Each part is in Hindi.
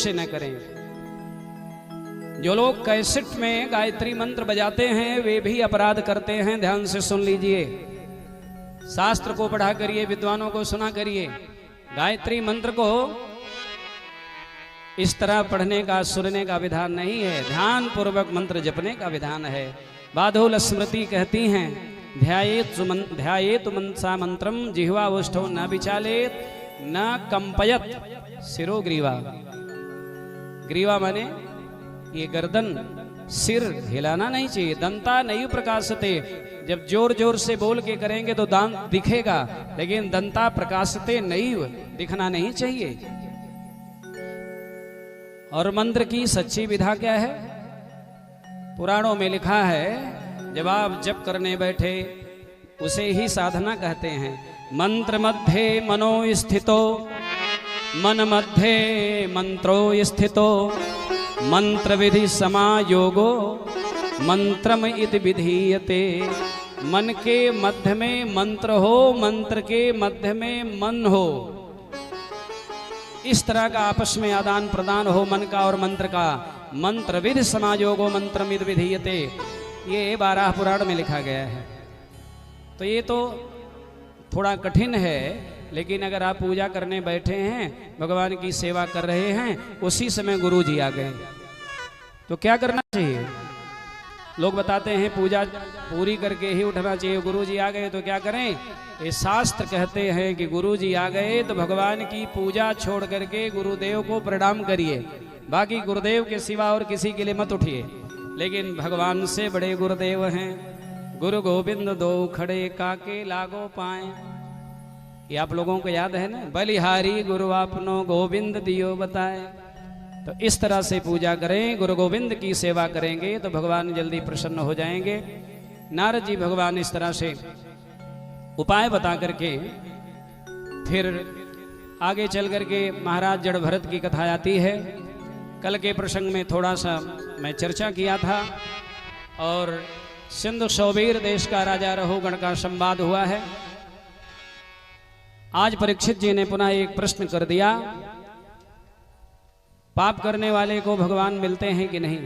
से न करें। जो लोग कैसेट में गायत्री मंत्र बजाते हैं वे भी अपराध करते हैं। ध्यान से सुन लीजिए, शास्त्र को पढ़ा करिए, विद्वानों को सुना करिए। गायत्री मंत्र को इस तरह पढ़ने का सुनने का विधान नहीं है, ध्यान पूर्वक मंत्र जपने का विधान है। बाधोल स्मृति कहती हैं ध्यायेत मनसा मंत्रम जिह्वा उष्ठो न विचालेत न कंपयत सिरो ग्रीवा। ग्रीवा माने ये गर्दन, सिर हिलाना नहीं चाहिए। दंता नहीं प्रकाशते, जब जोर जोर से बोल के करेंगे तो दांत दिखेगा, लेकिन दंता प्रकाशते नहीं, दिखना नहीं चाहिए। और मंत्र की सच्ची विधा क्या है? पुराणों में लिखा है, जब आप जप करने बैठे उसे ही साधना कहते हैं। मंत्र मध्ये मनो स्थितो मन मध्ये मंत्रो स्थितो मंत्र विधि समायोगो मंत्रम इति विधीयते। मन के मध्य में मंत्र हो, मंत्र के मध्य में मन हो, इस तरह का आपस में आदान प्रदान हो मन का और मंत्र का। मंत्र विधि समायोगो मंत्रम इति विधीयते, ये 12 पुराण में लिखा गया है। तो ये तो थोड़ा कठिन है, लेकिन अगर आप पूजा करने बैठे हैं, भगवान की सेवा कर रहे हैं, उसी समय गुरु जी आ गए तो क्या करना चाहिए? लोग बताते हैं पूजा पूरी करके ही उठना चाहिए। गुरु जी आ गए तो क्या करें? ये शास्त्र कहते हैं कि गुरु जी आ गए तो भगवान की पूजा छोड़ करके गुरुदेव को प्रणाम करिए। बाकी गुरुदेव के सिवा और किसी के लिए मत उठिए, लेकिन भगवान से बड़े गुरुदेव हैं। गुरु गोविंद दो खड़े काके लागो पाए, ये आप लोगों को याद है ना? बलिहारी गुरु आपनो गोविंद दियो बताए। तो इस तरह से पूजा करें, गुरु गोविंद की सेवा करेंगे तो भगवान जल्दी प्रसन्न हो जाएंगे। नारद जी भगवान इस तरह से उपाय बता करके फिर आगे चल करके महाराज जड़ भरत की कथा आती है। कल के प्रसंग में थोड़ा सा मैं चर्चा किया था, और सिंधु सौबीर देश का राजा रहुगण का संवाद हुआ है। आज परीक्षित जी ने पुनः एक प्रश्न कर दिया, पाप करने वाले को भगवान मिलते हैं कि नहीं?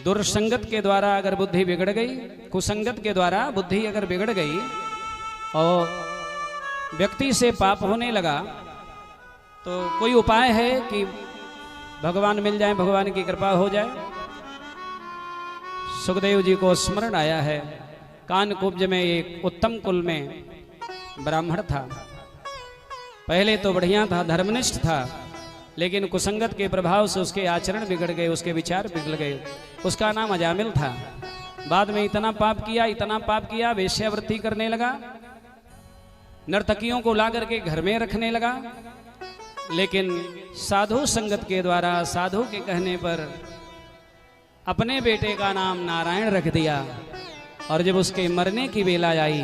दुर्संगत के द्वारा अगर बुद्धि बिगड़ गई, कुसंगत के द्वारा बुद्धि अगर बिगड़ गई और व्यक्ति से पाप होने लगा, तो कोई उपाय है कि भगवान मिल जाए, भगवान की कृपा हो जाए? सुखदेव जी को स्मरण आया है, कानकुब्ज में एक उत्तम कुल में ब्राह्मण था। पहले तो बढ़िया था, धर्मनिष्ठ था, लेकिन कुसंगत के प्रभाव से उसके आचरण बिगड़ गए, उसके विचार बिगड़ गए। उसका नाम अजामिल था। बाद में इतना पाप किया, वेश्यावृत्ति करने लगा, नर्तकियों को ला करके घर में रखने लगा। लेकिन साधु संगत के द्वारा, साधु के कहने पर अपने बेटे का नाम नारायण रख दिया। और जब उसके मरने की बेला आई,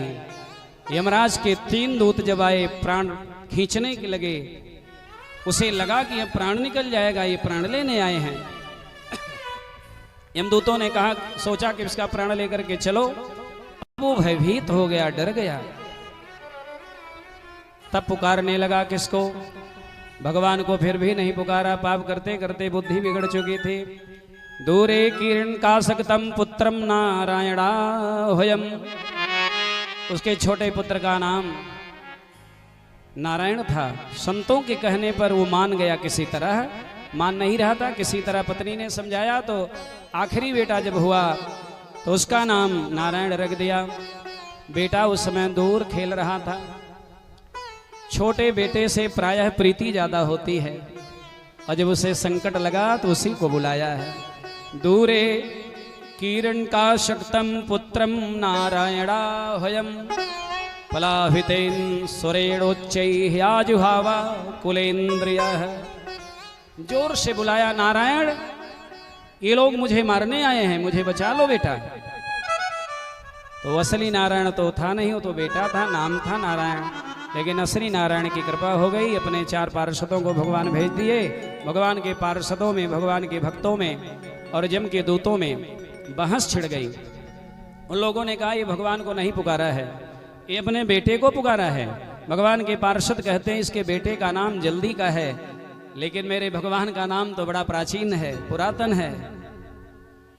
यमराज के 3 दूत जब आए प्राण खींचने के लगे, उसे लगा कि अब प्राण निकल जाएगा, ये प्राण लेने आए हैं। यमदूतों ने कहा, सोचा कि इसका प्राण लेकर के चलो। वो भयभीत हो गया, डर गया। तब पुकारने लगा किसको? भगवान को। फिर भी नहीं पुकारा। पाप करते करते बुद्धि बिगड़ चुकी थी। दूरे किरण काशकतम पुत्रम नारायणाह्वयम्, उसके छोटे पुत्र का नाम नारायण था। संतों के कहने पर वो मान गया, किसी तरह मान नहीं रहा था, किसी तरह पत्नी ने समझाया, तो आखिरी बेटा जब हुआ तो उसका नाम नारायण रख दिया। बेटा उस समय दूर खेल रहा था। छोटे बेटे से प्रायः प्रीति ज्यादा होती है, और जब उसे संकट लगा तो उसी को बुलाया है। दूरे किरण का शक्तम पुत्रम नारायणाह्वयम् पलाभितेन सुरेणोच्चैः आजुहावा कुलेन्द्रियः। जोर से बुलाया, नारायण ये लोग मुझे मारने आए हैं, मुझे बचा लो बेटा। तो असली नारायण तो था नहीं, वो तो बेटा था, नाम था नारायण। लेकिन असली नारायण की कृपा हो गई, अपने 4 पार्षदों को भगवान भेज दिए। भगवान के पार्षदों में, भगवान के भक्तों में और यम के दूतों में बहस छिड़ गई। उन लोगों ने कहा ये भगवान को नहीं पुकारा है, ये अपने बेटे को पुकारा है। भगवान के पार्षद कहते हैं इसके बेटे का नाम जल्दी का है, लेकिन मेरे भगवान का नाम तो बड़ा प्राचीन है, पुरातन है,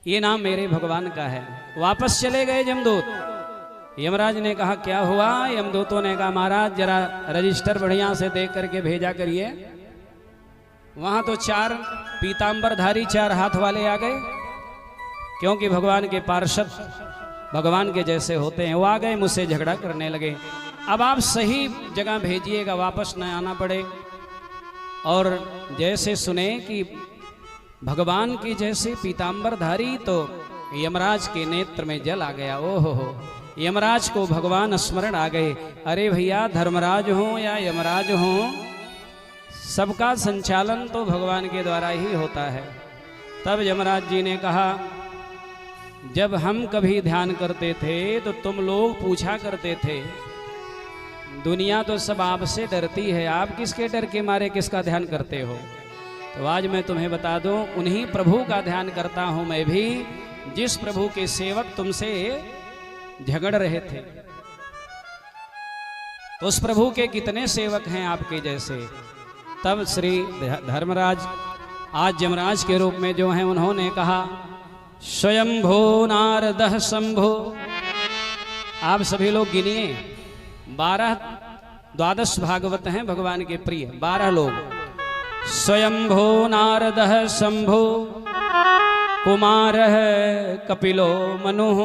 ये नाम मेरे भगवान का है। वापस चले गए यमदूत। यमराज ने कहा क्या हुआ? यमदूतों ने कहा महाराज जरा रजिस्टर बढ़िया से देख करके भेजा करिए। वहां तो 4 पीतांबरधारी 4 हाथ वाले आ गए, क्योंकि भगवान के पार्षद भगवान के जैसे होते हैं। वो आ गए, मुझसे झगड़ा करने लगे। अब आप सही जगह भेजिएगा, वापस न आना पड़े। और जैसे सुने कि भगवान की जैसे पीतांबरधारी, तो यमराज के नेत्र में जल आ गया। ओहो हो, यमराज को भगवान स्मरण आ गए। अरे भैया, धर्मराज हो या यमराज हो, सबका संचालन तो भगवान के द्वारा ही होता है। तब यमराज जी ने कहा जब हम कभी ध्यान करते थे तो तुम लोग पूछा करते थे दुनिया तो सब आपसे डरती है, आप किसके डर के मारे किसका ध्यान करते हो? तो आज मैं तुम्हें बता दूं, उन्हीं प्रभु का ध्यान करता हूं मैं भी, जिस प्रभु के सेवक तुमसे झगड़ रहे थे। तो उस प्रभु के कितने सेवक हैं आपके जैसे। तब श्री धर्मराज आज यमराज के रूप में जो हैं, उन्होंने कहा स्वयंभो नारदः शंभो। आप सभी लोग गिनिए, 12 भागवत हैं भगवान के प्रिय, 12 लोग। स्वयंभो नारदः शंभो, कुमारः कपिलो मनुः,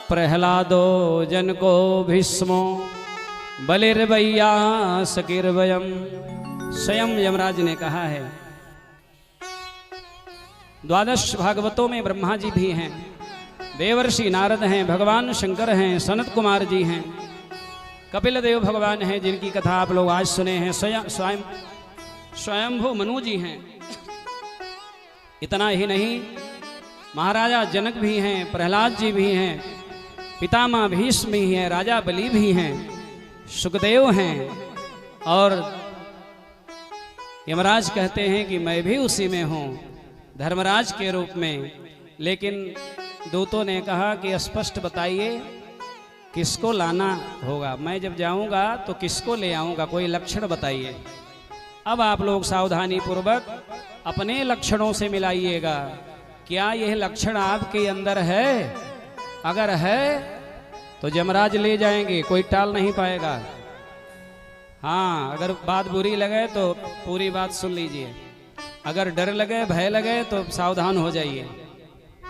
प्रहलादो जनको भीष्मो, बलिर्वैयासकीर्वयम्। स्वयं यमराज ने कहा है। 12 भागवतों में ब्रह्मा जी भी हैं, देवर्षि नारद हैं, भगवान शंकर हैं, सनत कुमार जी हैं, कपिल देव भगवान हैं जिनकी कथा आप लोग आज सुने हैं, स्वयंभू मनु जी हैं। इतना ही नहीं, महाराजा जनक भी हैं, प्रहलाद जी भी हैं, पितामह भीष्म भी हैं, राजा बलि भी हैं, सुखदेव हैं। और यमराज कहते हैं कि मैं भी उसी में हूं, धर्मराज के रूप में। लेकिन दूतों ने कहा कि स्पष्ट बताइए किसको लाना होगा, मैं जब जाऊंगा तो किसको ले आऊंगा, कोई लक्षण बताइए। अब आप लोग सावधानी पूर्वक अपने लक्षणों से मिलाइएगा, क्या यह लक्षण आपके अंदर है? अगर है तो यमराज ले जाएंगे, कोई टाल नहीं पाएगा। हाँ, अगर बात बुरी लगे तो पूरी बात सुन लीजिए, अगर डर लगे, भय लगे तो सावधान हो जाइए।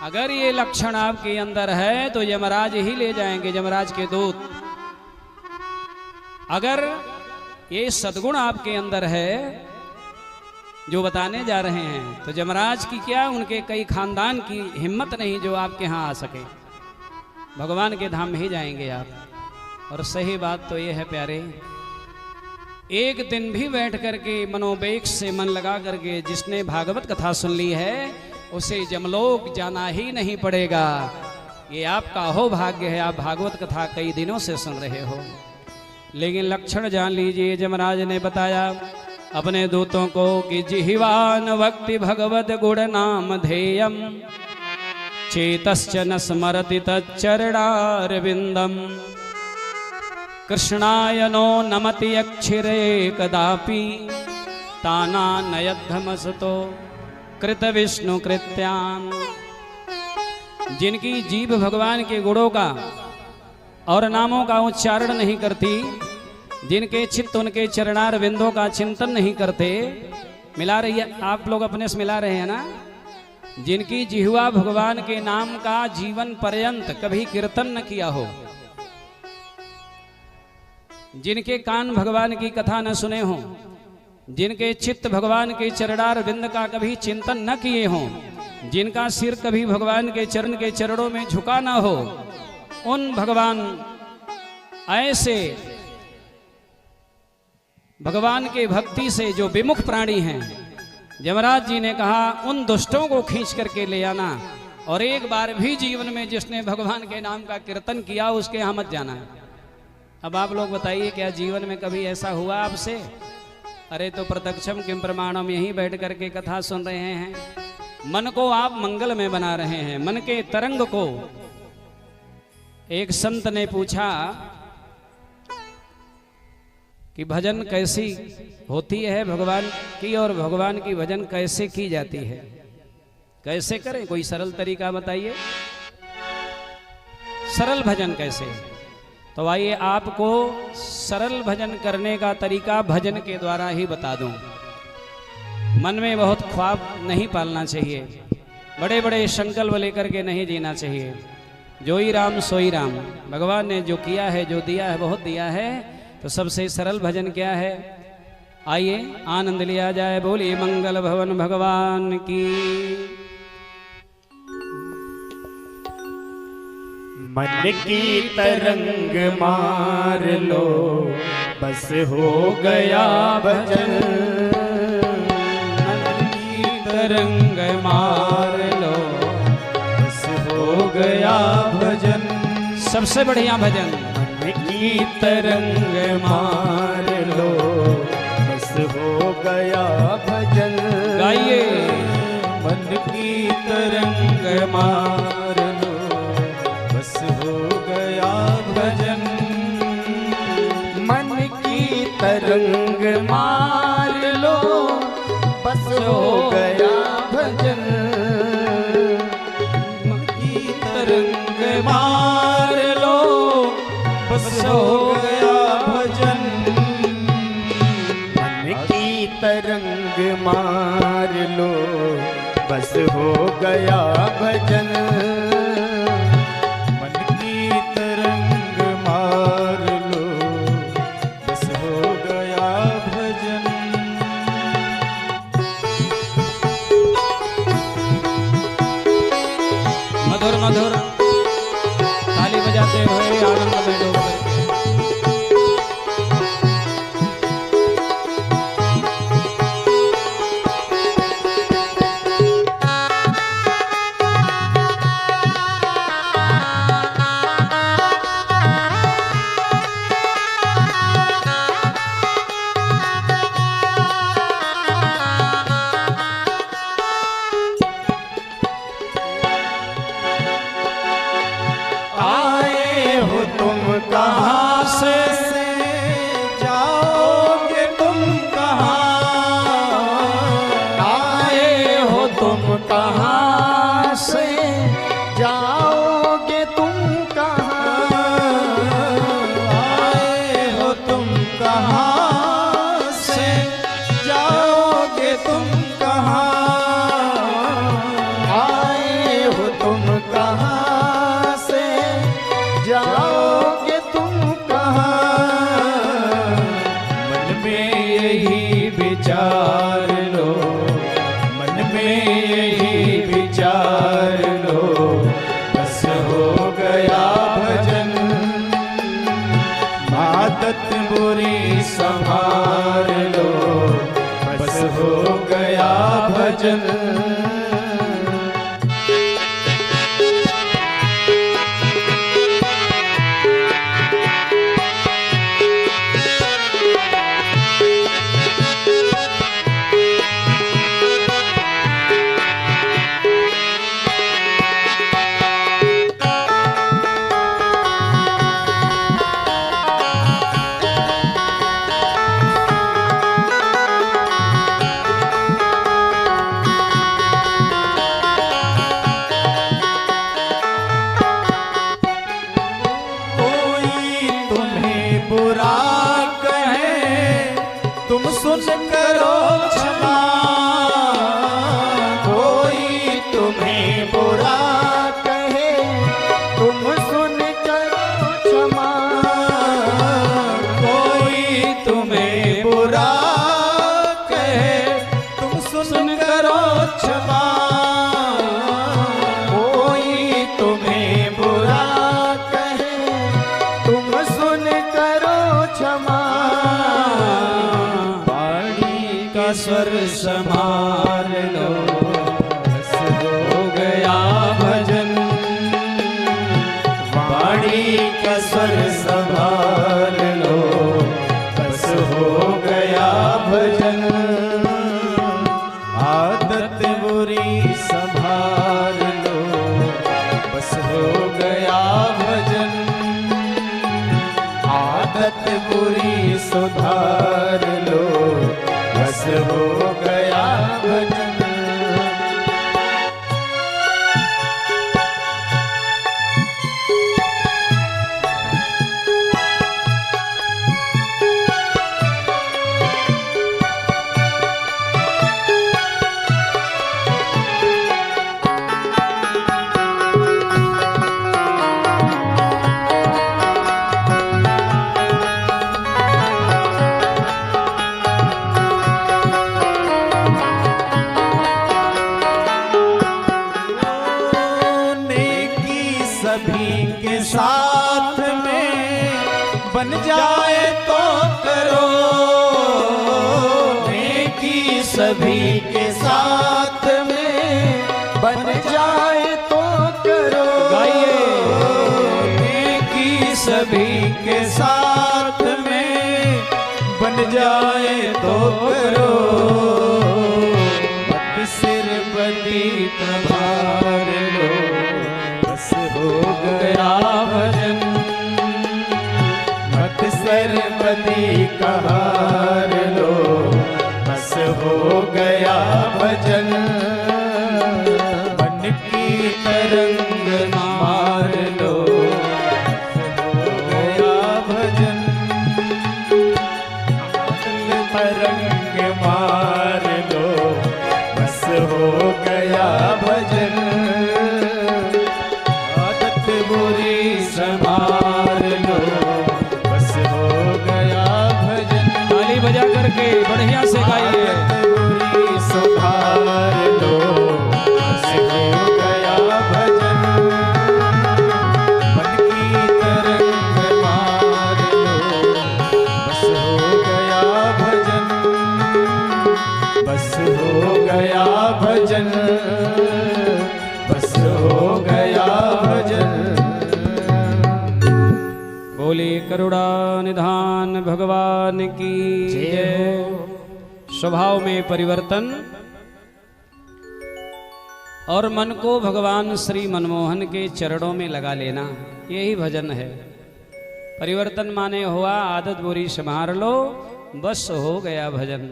अगर ये लक्षण आपके अंदर है तो यमराज ही ले जाएंगे, यमराज के दूत। अगर ये सद्गुण आपके अंदर है जो बताने जा रहे हैं, तो यमराज की क्या, उनके कई खानदान की हिम्मत नहीं जो आपके यहाँ आ सके। भगवान के धाम में ही जाएंगे आप। और सही बात तो ये है प्यारे, एक दिन भी बैठ करके मनोवेग से मन लगा करके जिसने भागवत कथा सुन ली है, उसे यमलोक जाना ही नहीं पड़ेगा। ये आपका हो भाग्य है, आप भागवत कथा कई दिनों से सुन रहे हो। लेकिन लक्षण जान लीजिए, यमराज ने बताया अपने दूतों को कि जिह्वान वक्ति भगवत गुण नाम धेयम, चेतश्च न स्मरति तच्चरणारविंदम, कृष्णाय नो नमति अक्षिरे कदापि, ताना नयद्धमसतो कृत विष्णु कृत्यान। जिनकी जीभ भगवान के गुणों का और नामों का उच्चारण नहीं करती, जिनके चित्त उनके चरणार बिंदों का चिंतन नहीं करते, मिला रही है आप लोग अपने से मिला रहे हैं ना, जिनकी जिह्वा भगवान के नाम का जीवन पर्यंत कभी कीर्तन न किया हो, जिनके कान भगवान की कथा न सुने हों, जिनके चित्त भगवान के चरणार बिंद का कभी चिंतन न किए हों, जिनका सिर कभी भगवान के चरण के चरणों में झुका ना हो, उन भगवान ऐसे भगवान के भक्ति से जो विमुख प्राणी हैं, यमराज जी ने कहा उन दुष्टों को खींच करके ले आना, और एक बार भी जीवन में जिसने भगवान के नाम का कीर्तन किया उसके यहाँ मत जाना है। अब आप लोग बताइए, क्या जीवन में कभी ऐसा हुआ आपसे? अरे तो प्रत्यक्षम किम प्रमाणम, यहीं बैठ करके कथा सुन रहे हैं, मन को आप मंगल में बना रहे हैं, मन के तरंग को। एक संत ने पूछा कि भजन कैसी होती है भगवान की और भगवान की भजन कैसे की जाती है, कैसे करें, कोई सरल तरीका बताइए। सरल भजन कैसे? तो आइए आपको सरल भजन करने का तरीका भजन के द्वारा ही बता दूं। मन में बहुत ख्वाब नहीं पालना चाहिए, बड़े बड़े संकल्प लेकर के नहीं जीना चाहिए। जो ही राम सोई राम, भगवान ने जो किया है, जो दिया है, बहुत दिया है। तो सबसे सरल भजन क्या है? आइए आनंद लिया जाए। बोलिए मंगल भवन भगवान की। मन की तरंग मार लो बस हो गया भजन, मन की तरंग मार लो बस हो गया भजन। सबसे बढ़िया भजन। मन की तरंग मार लो बस हो गया भजन। गाइए। मन की तरंग मार लो बस हो गया भजन। मन की तरंग मार लो बस हो गया भजन। मन की तरंग मार लो बस हो गया भजन। मन की तरंग मार लो बस हो गया भजन। मन की तरंग मार लो बस हो गया भजन। मधुर मधुर ताली बजाते हुए आनंद में डूब गए। कहाँ से जाओगे तुम, कहाँ आए हो तुम, कहाँ से जाओगे तुम, कहाँ आए हो तुम, कहाँ से जाओगे तुम, कहाँ आए हो तुम, कहाँ से जाओगे तुम, कहाँ। मन में यही विचार लो, मन में यही विचार लो बस हो गया भजन। आदत बुरी संभाल लो बस हो गया भजन। बुरा कहे तुम सुन करो क्षमा, कोई तुम्हें बुरा कहे तुम सुन करो क्षमा, कोई तुम्हें बुरा कहे तुम सुन करो क्षमा, कोई तुम्हें बुरा कहे तुम सुन क्षमा। वाणी का स्वर संभाल लो बस हो गया भजन। वाणी का स्वर संभाल लो बस हो गया भजन। आदत बुरी संभाल लो बस हो गया भजन। आदत बुरी सुधार लो, बस हो गया भजन। सभी के साथ में बन जाए तो करो, नेकी सभी के साथ में बन जाए तो करो, गाइए। नेकी सभी के साथ में बन जाए तो करो, मत सिर बदी कभार लो, बस हो गया भजन। मत सरबती कहार लो, बस हो गया भजन। मन की तरंग मार लो, हो गया भजन। तरंग मार लो, बस हो गया भजन। बुरी संभाल लो, बस हो गया भजन। ताली बजा करके बढ़िया से गाइए। बुरी संभाल लो, बस हो गया भजन। मन की तरंग मार लो, बस हो गया भजन। बस हो गया भजन, बस हो गया भजन। बोले करुणा निधान भगवान की जय। स्वभाव में परिवर्तन और मन को भगवान श्री मनमोहन के चरणों में लगा लेना, यही भजन है। परिवर्तन माने हुआ आदत बुरी संभार लो, बस हो गया भजन।